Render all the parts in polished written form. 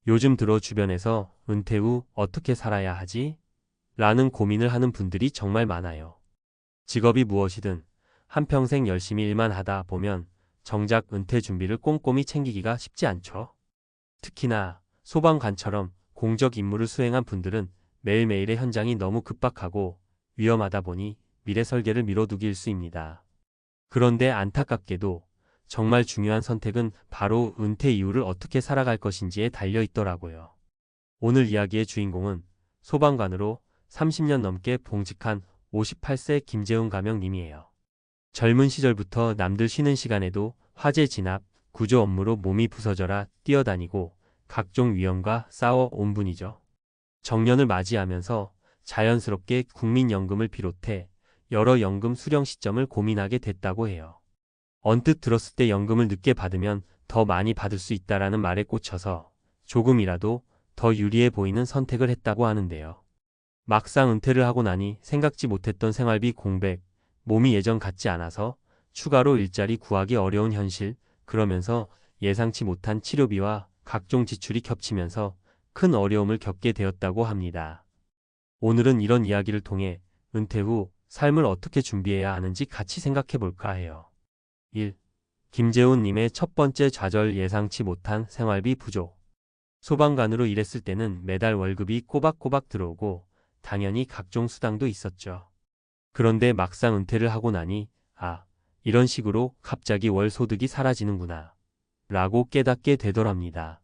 요즘 들어 주변에서 은퇴 후 어떻게 살아야 하지? 라는 고민을 하는 분들이 정말 많아요. 직업이 무엇이든 한평생 열심히 일만 하다 보면 정작 은퇴 준비를 꼼꼼히 챙기기가 쉽지 않죠. 특히나 소방관처럼 공적 임무를 수행한 분들은 매일매일의 현장이 너무 급박하고 위험하다 보니 미래 설계를 미뤄두기 일쑤입니다. 그런데 안타깝게도 정말 중요한 선택은 바로 은퇴 이후를 어떻게 살아갈 것인지에 달려 있더라고요. 오늘 이야기의 주인공은 소방관으로 30년 넘게 봉직한 58세 김재훈 가명님이에요. 젊은 시절부터 남들 쉬는 시간에도 화재 진압, 구조 업무로 몸이 부서져라 뛰어다니고 각종 위험과 싸워온 분이죠. 정년을 맞이하면서 자연스럽게 국민연금을 비롯해 여러 연금 수령 시점을 고민하게 됐다고 해요. 언뜻 들었을 때 연금을 늦게 받으면 더 많이 받을 수 있다라는 말에 꽂혀서 조금이라도 더 유리해 보이는 선택을 했다고 하는데요. 막상 은퇴를 하고 나니 생각지 못했던 생활비 공백, 몸이 예전 같지 않아서 추가로 일자리 구하기 어려운 현실, 그러면서 예상치 못한 치료비와 각종 지출이 겹치면서 큰 어려움을 겪게 되었다고 합니다. 오늘은 이런 이야기를 통해 은퇴 후 삶을 어떻게 준비해야 하는지 같이 생각해 볼까 해요. 1. 김재훈 님의 첫 번째 좌절 예상치 못한 생활비 부족. 소방관으로 일했을 때는 매달 월급이 꼬박꼬박 들어오고 당연히 각종 수당도 있었죠. 그런데 막상 은퇴를 하고 나니 이런 식으로 갑자기 월 소득이 사라지는구나 라고 깨닫게 되더랍니다.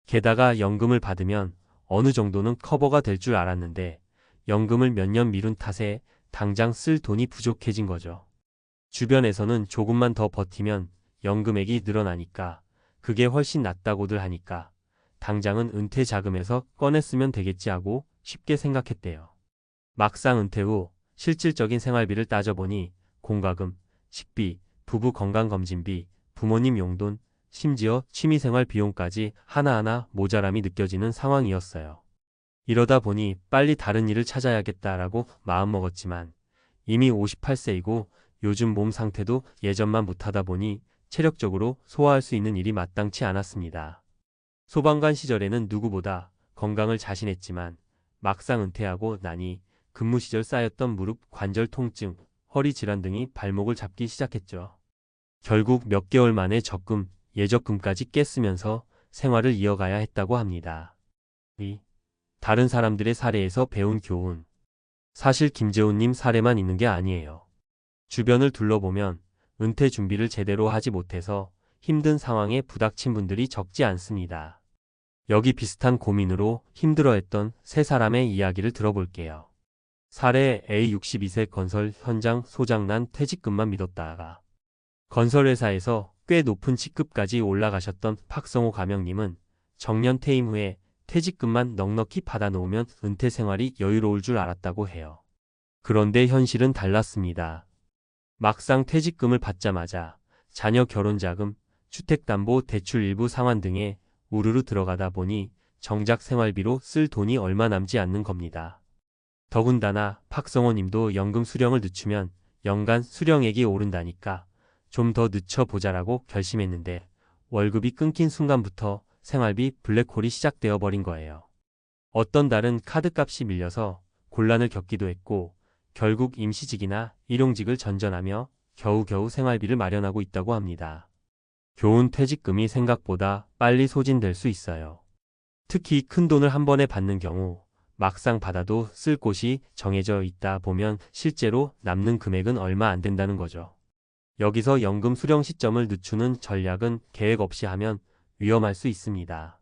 게다가 연금을 받으면 어느 정도는 커버가 될 줄 알았는데 연금을 몇 년 미룬 탓에 당장 쓸 돈이 부족해진 거죠. 주변에서는 조금만 더 버티면 연금액이 늘어나니까 그게 훨씬 낫다고들 하니까 당장은 은퇴 자금에서 꺼냈으면 되겠지 하고 쉽게 생각했대요. 막상 은퇴 후 실질적인 생활비를 따져보니 공과금, 식비, 부부 건강검진비, 부모님 용돈, 심지어 취미생활 비용까지 하나하나 모자람이 느껴지는 상황이었어요. 이러다 보니 빨리 다른 일을 찾아야겠다라고 마음먹었지만 이미 58세이고 요즘 몸 상태도 예전만 못하다 보니 체력적으로 소화할 수 있는 일이 마땅치 않았습니다. 소방관 시절에는 누구보다 건강을 자신했지만 막상 은퇴하고 나니 근무 시절 쌓였던 무릎 관절 통증, 허리 질환 등이 발목을 잡기 시작했죠. 결국 몇 개월 만에 적금, 예적금까지 깼으면서 생활을 이어가야 했다고 합니다. 2. 다른 사람들의 사례에서 배운 교훈. 사실 김재훈님 사례만 있는 게 아니에요. 주변을 둘러보면 은퇴 준비를 제대로 하지 못해서 힘든 상황에 부닥친 분들이 적지 않습니다. 여기 비슷한 고민으로 힘들어했던 세 사람의 이야기를 들어볼게요. 사례 A 62세 건설 현장 소장 난 퇴직금만 믿었다가 건설회사에서 꽤 높은 직급까지 올라가셨던 박성호 가명님은 정년 퇴임 후에 퇴직금만 넉넉히 받아놓으면 은퇴 생활이 여유로울 줄 알았다고 해요. 그런데 현실은 달랐습니다. 막상 퇴직금을 받자마자 자녀 결혼자금, 주택담보대출 일부 상환 등에 우르르 들어가다 보니 정작 생활비로 쓸 돈이 얼마 남지 않는 겁니다. 더군다나 박성호 님도 연금 수령을 늦추면 연간 수령액이 오른다니까 좀 더 늦춰보자라고 결심했는데 월급이 끊긴 순간부터 생활비 블랙홀이 시작되어 버린 거예요. 어떤 달은 카드값이 밀려서 곤란을 겪기도 했고 결국 임시직이나 일용직을 전전하며 겨우겨우 생활비를 마련하고 있다고 합니다. 교훈 퇴직금이 생각보다 빨리 소진될 수 있어요. 특히 큰 돈을 한 번에 받는 경우 막상 받아도 쓸 곳이 정해져 있다 보면 실제로 남는 금액은 얼마 안 된다는 거죠. 여기서 연금 수령 시점을 늦추는 전략은 계획 없이 하면 위험할 수 있습니다.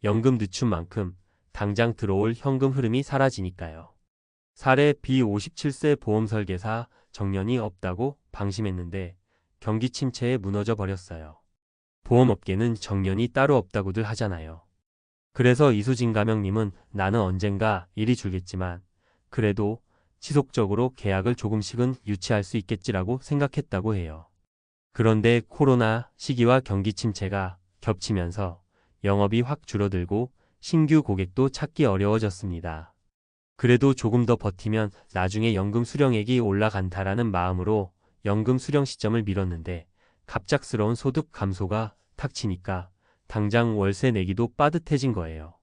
연금 늦춘 만큼 당장 들어올 현금 흐름이 사라지니까요. 사례 B 57세 보험설계사 정년이 없다고 방심했는데 경기 침체에 무너져 버렸어요. 보험업계는 정년이 따로 없다고들 하잖아요. 그래서 이수진 가명님은 나는 언젠가 일이 줄겠지만 그래도 지속적으로 계약을 조금씩은 유치할 수 있겠지라고 생각했다고 해요. 그런데 코로나 시기와 경기 침체가 겹치면서 영업이 확 줄어들고 신규 고객도 찾기 어려워졌습니다. 그래도 조금 더 버티면 나중에 연금 수령액이 올라간다라는 마음으로 연금 수령 시점을 미뤘는데 갑작스러운 소득 감소가 닥치니까 당장 월세 내기도 빠듯해진 거예요.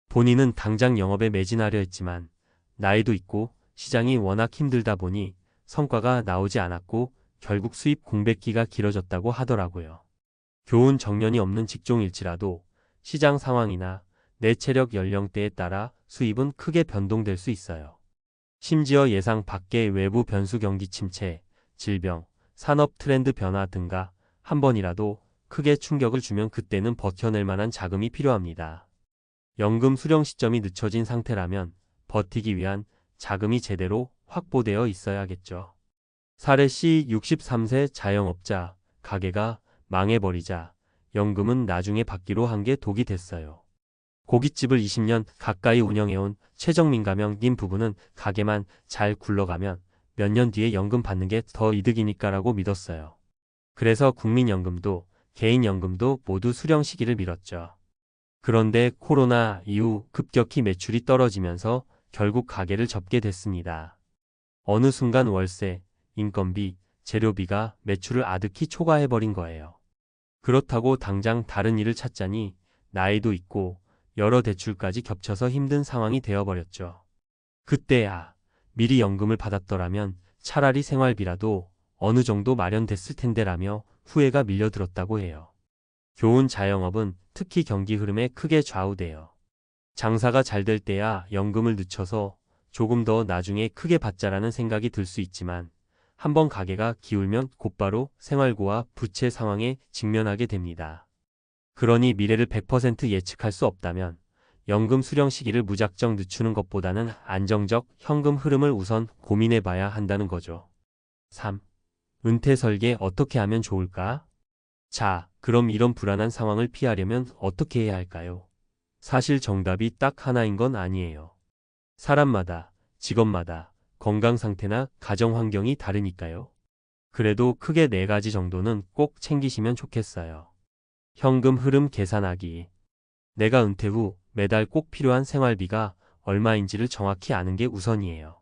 본인은 당장 영업에 매진하려 했지만 나이도 있고 시장이 워낙 힘들다 보니 성과가 나오지 않았고 결국 수입 공백기가 길어졌다고 하더라고요. 교훈 정년이 없는 직종일지라도 시장 상황이나 내 체력 연령대에 따라 수입은 크게 변동될 수 있어요. 심지어 예상 밖의 외부 변수 경기 침체, 질병, 산업 트렌드 변화 등가 한 번이라도 크게 충격을 주면 그때는 버텨낼 만한 자금이 필요합니다. 연금 수령 시점이 늦춰진 상태라면 버티기 위한 자금이 제대로 확보되어 있어야겠죠. 사례 C 63세 자영업자, 가게가 망해버리자 연금은 나중에 받기로 한 게 독이 됐어요. 고깃집을 20년 가까이 운영해온 최정민 가명님 부부는 가게만 잘 굴러가면 몇 년 뒤에 연금 받는 게 더 이득이니까라고 믿었어요. 그래서 국민연금도 개인연금도 모두 수령 시기를 미뤘죠. 그런데 코로나 이후 급격히 매출이 떨어지면서 결국 가게를 접게 됐습니다. 어느 순간 월세, 인건비, 재료비가 매출을 아득히 초과해버린 거예요. 그렇다고 당장 다른 일을 찾자니 나이도 있고 여러 대출까지 겹쳐서 힘든 상황이 되어버렸죠. 그때야 미리 연금을 받았더라면 차라리 생활비라도 어느 정도 마련됐을 텐데라며 후회가 밀려들었다고 해요. 교훈 자영업은 특히 경기 흐름에 크게 좌우돼요. 장사가 잘 될 때야 연금을 늦춰서 조금 더 나중에 크게 받자라는 생각이 들 수 있지만 한번 가게가 기울면 곧바로 생활고와 부채 상황에 직면하게 됩니다. 그러니 미래를 100% 예측할 수 없다면 연금 수령 시기를 무작정 늦추는 것보다는 안정적 현금 흐름을 우선 고민해봐야 한다는 거죠. 3. 은퇴 설계 어떻게 하면 좋을까? 자, 그럼 이런 불안한 상황을 피하려면 어떻게 해야 할까요? 사실 정답이 딱 하나인 건 아니에요. 사람마다, 직업마다, 건강 상태나 가정 환경이 다르니까요. 그래도 크게 4가지 정도는 꼭 챙기시면 좋겠어요. 현금 흐름 계산하기. 내가 은퇴 후 매달 꼭 필요한 생활비가 얼마인지를 정확히 아는 게 우선이에요.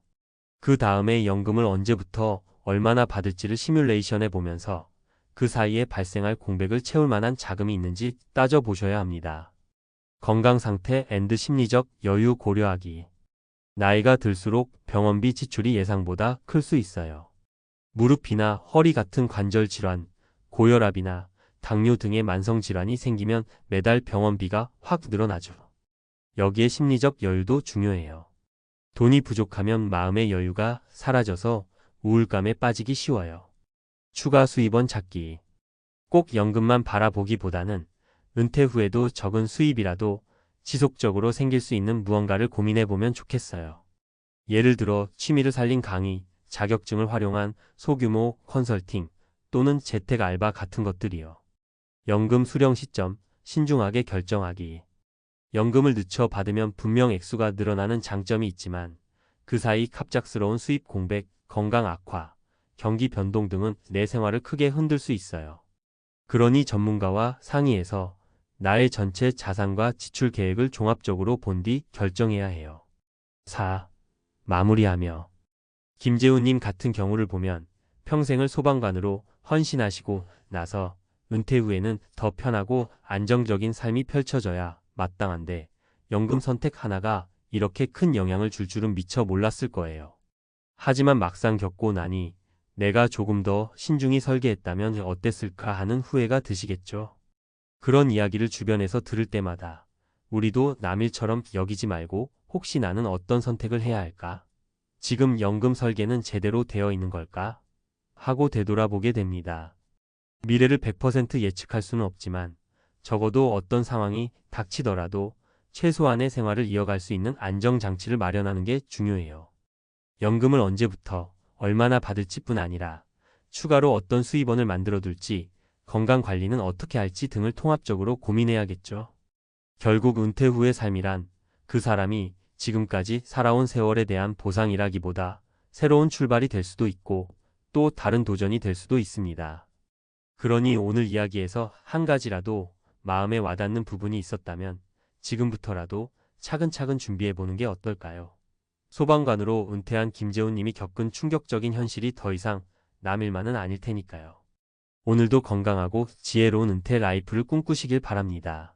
그 다음에 연금을 언제부터 얼마나 받을지를 시뮬레이션해 보면서 그 사이에 발생할 공백을 채울 만한 자금이 있는지 따져보셔야 합니다. 건강 상태 앤드 심리적 여유 고려하기. 나이가 들수록 병원비 지출이 예상보다 클 수 있어요. 무릎이나 허리 같은 관절 질환, 고혈압이나 당뇨 등의 만성 질환이 생기면 매달 병원비가 확 늘어나죠. 여기에 심리적 여유도 중요해요. 돈이 부족하면 마음의 여유가 사라져서 우울감에 빠지기 쉬워요. 추가 수입원 찾기. 꼭 연금만 바라보기보다는 은퇴 후에도 적은 수입이라도 지속적으로 생길 수 있는 무언가를 고민해보면 좋겠어요. 예를 들어 취미를 살린 강의, 자격증을 활용한 소규모 컨설팅 또는 재택 알바 같은 것들이요. 연금 수령 시점 신중하게 결정하기. 연금을 늦춰 받으면 분명 액수가 늘어나는 장점이 있지만 그 사이 갑작스러운 수입 공백, 건강 악화, 경기 변동 등은 내 생활을 크게 흔들 수 있어요. 그러니 전문가와 상의해서 나의 전체 자산과 지출 계획을 종합적으로 본 뒤 결정해야 해요. 4. 마무리하며. 김재훈님 같은 경우를 보면 평생을 소방관으로 헌신하시고 나서 은퇴 후에는 더 편하고 안정적인 삶이 펼쳐져야 마땅한데 연금 선택 하나가 이렇게 큰 영향을 줄 줄은 미처 몰랐을 거예요. 하지만 막상 겪고 나니 내가 조금 더 신중히 설계했다면 어땠을까 하는 후회가 드시겠죠. 그런 이야기를 주변에서 들을 때마다 우리도 남일처럼 여기지 말고 혹시 나는 어떤 선택을 해야 할까? 지금 연금 설계는 제대로 되어 있는 걸까? 하고 되돌아보게 됩니다. 미래를 100% 예측할 수는 없지만 적어도 어떤 상황이 닥치더라도 최소한의 생활을 이어갈 수 있는 안정장치를 마련하는 게 중요해요. 연금을 언제부터 얼마나 받을지 뿐 아니라 추가로 어떤 수입원을 만들어둘지, 건강관리는 어떻게 할지 등을 통합적으로 고민해야겠죠. 결국 은퇴 후의 삶이란 그 사람이 지금까지 살아온 세월에 대한 보상이라기보다 새로운 출발이 될 수도 있고 또 다른 도전이 될 수도 있습니다. 그러니 오늘 이야기에서 한 가지라도 마음에 와닿는 부분이 있었다면 지금부터라도 차근차근 준비해보는 게 어떨까요? 소방관으로 은퇴한 김재훈 님이 겪은 충격적인 현실이 더 이상 남일만은 아닐 테니까요. 오늘도 건강하고 지혜로운 은퇴 라이프를 꿈꾸시길 바랍니다.